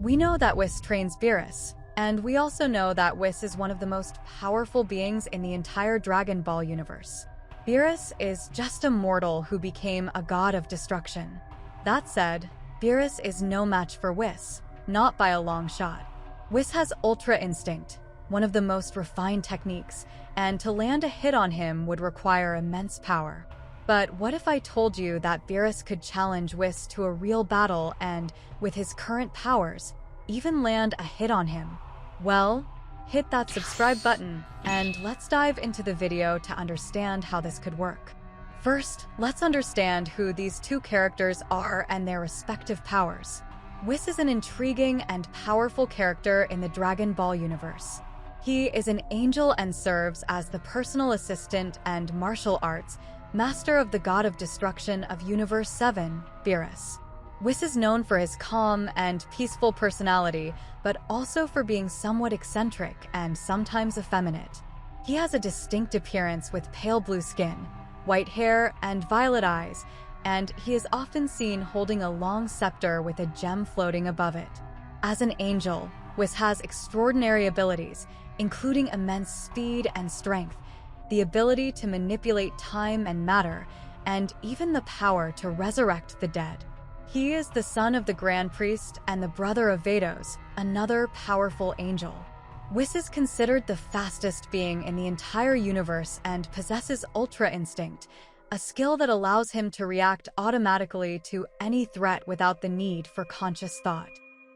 We know that Whis trains Beerus, and we also know that Whis is one of the most powerful beings in the entire Dragon Ball universe. Beerus is just a mortal who became a god of destruction. That said, Beerus is no match for Whis, not by a long shot. Whis has Ultra Instinct, one of the most refined techniques, and to land a hit on him would require immense power. But what if I told you that Beerus could challenge Whis to a real battle and, with his current powers, even land a hit on him? Well, hit that subscribe button, and let's dive into the video to understand how this could work. First, let's understand who these two characters are and their respective powers. Whis is an intriguing and powerful character in the Dragon Ball universe. He is an angel and serves as the personal assistant and martial arts master of the god of destruction of Universe 7, Beerus. Whis is known for his calm and peaceful personality, but also for being somewhat eccentric and sometimes effeminate. He has a distinct appearance with pale blue skin, white hair, and violet eyes, and he is often seen holding a long scepter with a gem floating above it. As an angel, Whis has extraordinary abilities, including immense speed and strength, the ability to manipulate time and matter, and even the power to resurrect the dead. He is the son of the Grand Priest and the brother of Vados, another powerful angel. Whis is considered the fastest being in the entire universe and possesses Ultra Instinct, a skill that allows him to react automatically to any threat without the need for conscious thought.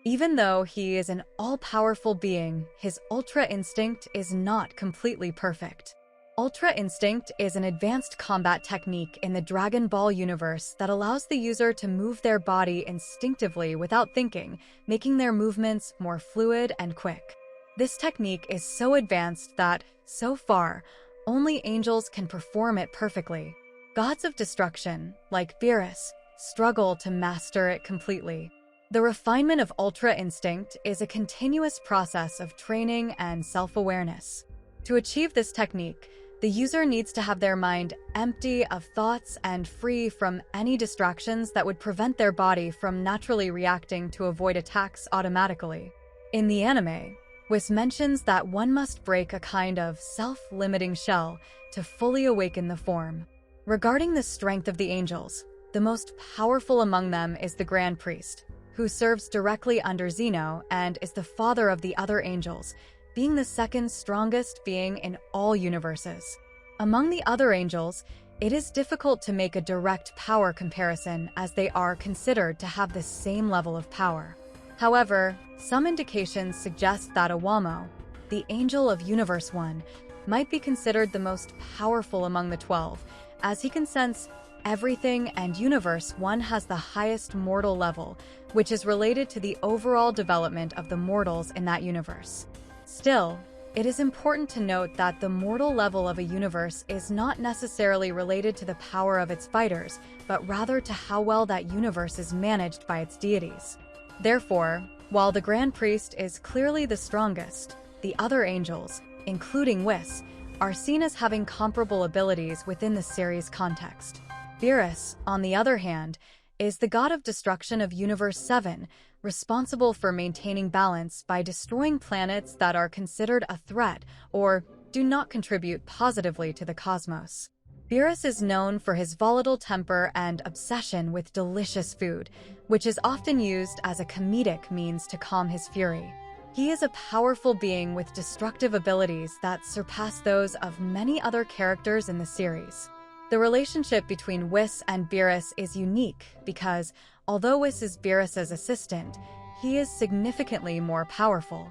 Even though he is an all-powerful being, his Ultra Instinct is not completely perfect. Ultra Instinct is an advanced combat technique in the Dragon Ball universe that allows the user to move their body instinctively without thinking, making their movements more fluid and quick. This technique is so advanced that, so far, only angels can perform it perfectly. Gods of destruction, like Beerus, struggle to master it completely. The refinement of Ultra Instinct is a continuous process of training and self-awareness. To achieve this technique, the user needs to have their mind empty of thoughts and free from any distractions that would prevent their body from naturally reacting to avoid attacks automatically. In the anime, Whis mentions that one must break a kind of self-limiting shell to fully awaken the form. Regarding the strength of the angels, the most powerful among them is the Grand Priest, who serves directly under Zeno and is the father of the other angels, being the second strongest being in all universes. Among the other angels, it is difficult to make a direct power comparison as they are considered to have the same level of power. However, some indications suggest that Awamo, the angel of Universe 1, might be considered the most powerful among the 12, as he can sense everything and Universe 1 has the highest mortal level, which is related to the overall development of the mortals in that universe. Still, it is important to note that the mortal level of a universe is not necessarily related to the power of its fighters, but rather to how well that universe is managed by its deities. Therefore, while the Grand Priest is clearly the strongest, the other angels, including Whis, are seen as having comparable abilities within the series context. Beerus, on the other hand, is the god of destruction of Universe 7, responsible for maintaining balance by destroying planets that are considered a threat or do not contribute positively to the cosmos. Beerus is known for his volatile temper and obsession with delicious food, which is often used as a comedic means to calm his fury. He is a powerful being with destructive abilities that surpass those of many other characters in the series. The relationship between Whis and Beerus is unique because, although Whis is Beerus's assistant, he is significantly more powerful.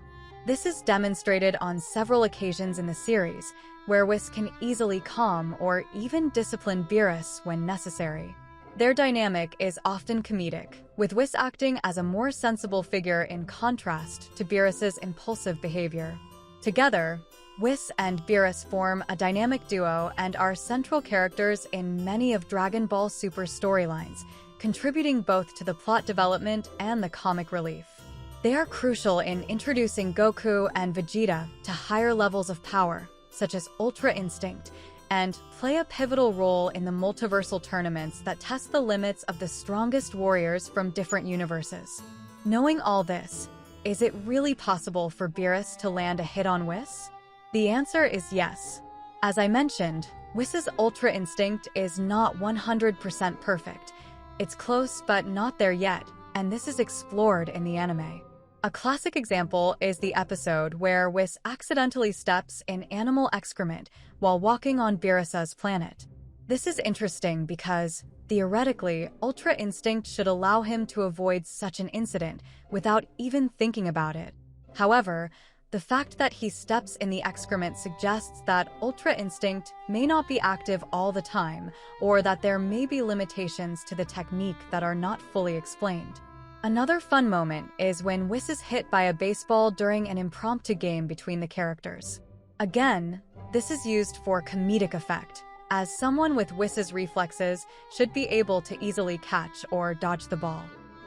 This is demonstrated on several occasions in the series, where Whis can easily calm or even discipline Beerus when necessary. Their dynamic is often comedic, with Whis acting as a more sensible figure in contrast to Beerus's impulsive behavior. Together, Whis and Beerus form a dynamic duo and are central characters in many of Dragon Ball Super's storylines, contributing both to the plot development and the comic relief. They are crucial in introducing Goku and Vegeta to higher levels of power, such as Ultra Instinct, and play a pivotal role in the multiversal tournaments that test the limits of the strongest warriors from different universes. Knowing all this, is it really possible for Beerus to land a hit on Whis? The answer is yes. As I mentioned, Whis' Ultra Instinct is not 100% perfect. It's close but not there yet, and this is explored in the anime. A classic example is the episode where Whis accidentally steps in animal excrement while walking on Beerus's planet. This is interesting because, theoretically, Ultra Instinct should allow him to avoid such an incident without even thinking about it. However, the fact that he steps in the excrement suggests that Ultra Instinct may not be active all the time, or that there may be limitations to the technique that are not fully explained. Another fun moment is when Whis is hit by a baseball during an impromptu game between the characters. Again, this is used for comedic effect, as someone with Whis' reflexes should be able to easily catch or dodge the ball.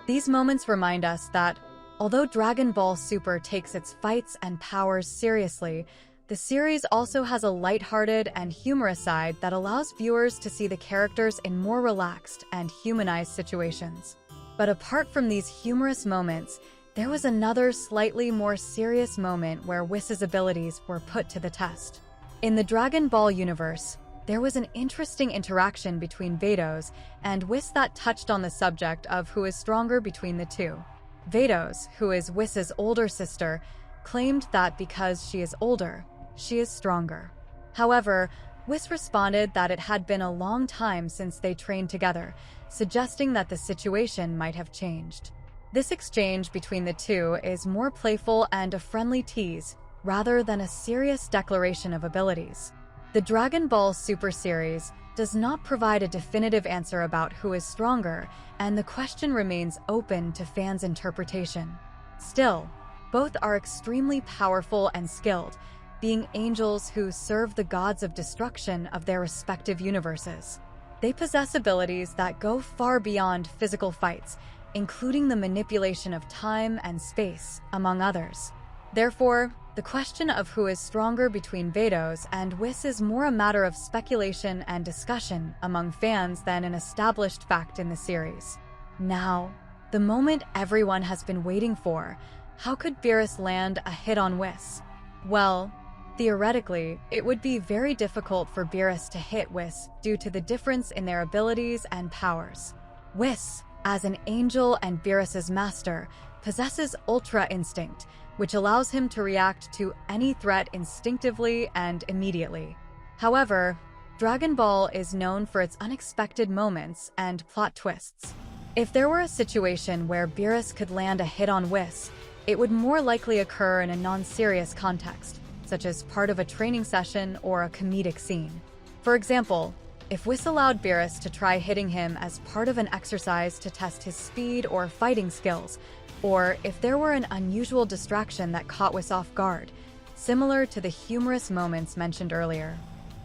These moments remind us that, although Dragon Ball Super takes its fights and powers seriously, the series also has a lighthearted and humorous side that allows viewers to see the characters in more relaxed and humanized situations. But apart from these humorous moments, there was another slightly more serious moment where Whis' abilities were put to the test. In the Dragon Ball universe, there was an interesting interaction between Vados and Whis that touched on the subject of who is stronger between the two. Vados, who is Whis' older sister, claimed that because she is older, she is stronger. However, Whis responded that it had been a long time since they trained together, suggesting that the situation might have changed. This exchange between the two is more playful and a friendly tease, rather than a serious declaration of abilities. The Dragon Ball Super series does not provide a definitive answer about who is stronger, and the question remains open to fans' interpretation. Still, both are extremely powerful and skilled, being angels who serve the gods of destruction of their respective universes. They possess abilities that go far beyond physical fights, including the manipulation of time and space, among others. Therefore, the question of who is stronger between Vados and Whis is more a matter of speculation and discussion among fans than an established fact in the series. Now, the moment everyone has been waiting for: how could Beerus land a hit on Whis? Well, theoretically, it would be very difficult for Beerus to hit Whis due to the difference in their abilities and powers. Whis, as an angel and Beerus's master, possesses Ultra Instinct, which allows him to react to any threat instinctively and immediately. However, Dragon Ball is known for its unexpected moments and plot twists. If there were a situation where Beerus could land a hit on Whis, it would more likely occur in a non-serious context, such as part of a training session or a comedic scene. For example, if Whis allowed Beerus to try hitting him as part of an exercise to test his speed or fighting skills, or if there were an unusual distraction that caught Whis off guard, similar to the humorous moments mentioned earlier.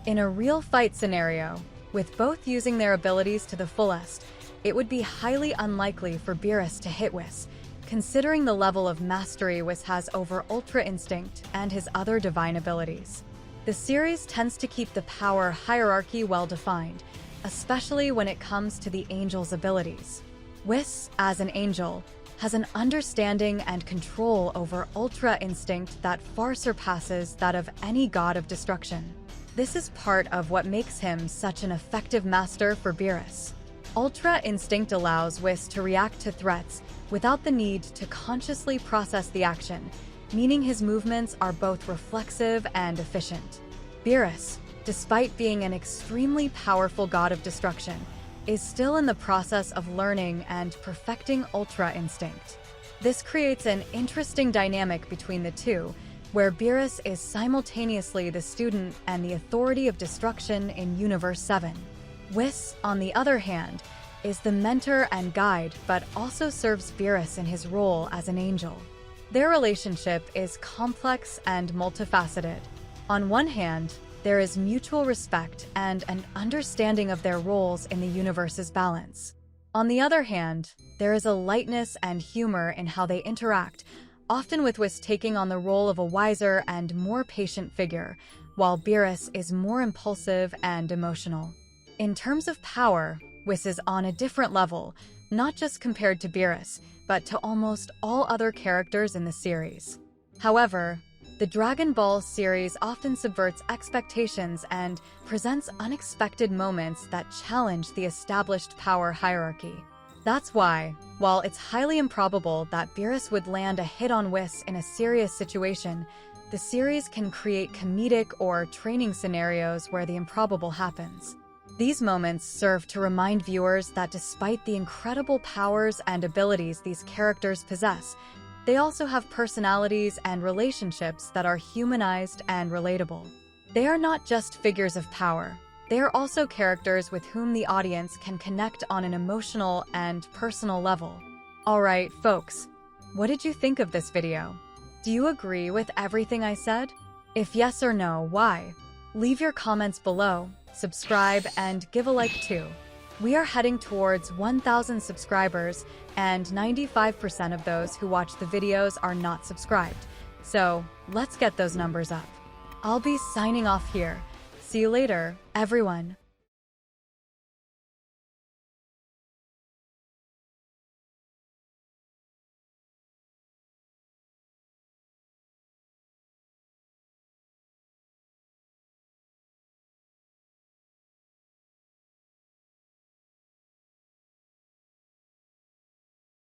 In a real fight scenario, with both using their abilities to the fullest, it would be highly unlikely for Beerus to hit Whis, considering the level of mastery Whis has over Ultra Instinct and his other divine abilities. The series tends to keep the power hierarchy well defined, especially when it comes to the angel's abilities. Whis, as an angel, has an understanding and control over Ultra Instinct that far surpasses that of any god of destruction. This is part of what makes him such an effective master for Beerus. Ultra Instinct allows Whis to react to threats without the need to consciously process the action, meaning his movements are both reflexive and efficient. Beerus, despite being an extremely powerful god of destruction, is still in the process of learning and perfecting Ultra Instinct. This creates an interesting dynamic between the two, where Beerus is simultaneously the student and the authority of destruction in Universe 7. Whis, on the other hand, is the mentor and guide, but also serves Beerus in his role as an angel. Their relationship is complex and multifaceted. On one hand, there is mutual respect and an understanding of their roles in the universe's balance. On the other hand, there is a lightness and humor in how they interact, often with Whis taking on the role of a wiser and more patient figure, while Beerus is more impulsive and emotional. In terms of power, Whis is on a different level, not just compared to Beerus, but to almost all other characters in the series. However, the Dragon Ball series often subverts expectations and presents unexpected moments that challenge the established power hierarchy. That's why, while it's highly improbable that Beerus would land a hit on Whis in a serious situation, the series can create comedic or training scenarios where the improbable happens. These moments serve to remind viewers that despite the incredible powers and abilities these characters possess, they also have personalities and relationships that are humanized and relatable. They are not just figures of power. They are also characters with whom the audience can connect on an emotional and personal level. Alright, folks, what did you think of this video? Do you agree with everything I said? If yes or no, why? Leave your comments below, subscribe, and give a like too. We are heading towards 1,000 subscribers, and 95% of those who watch the videos are not subscribed. So, let's get those numbers up. I'll be signing off here. See you later, everyone.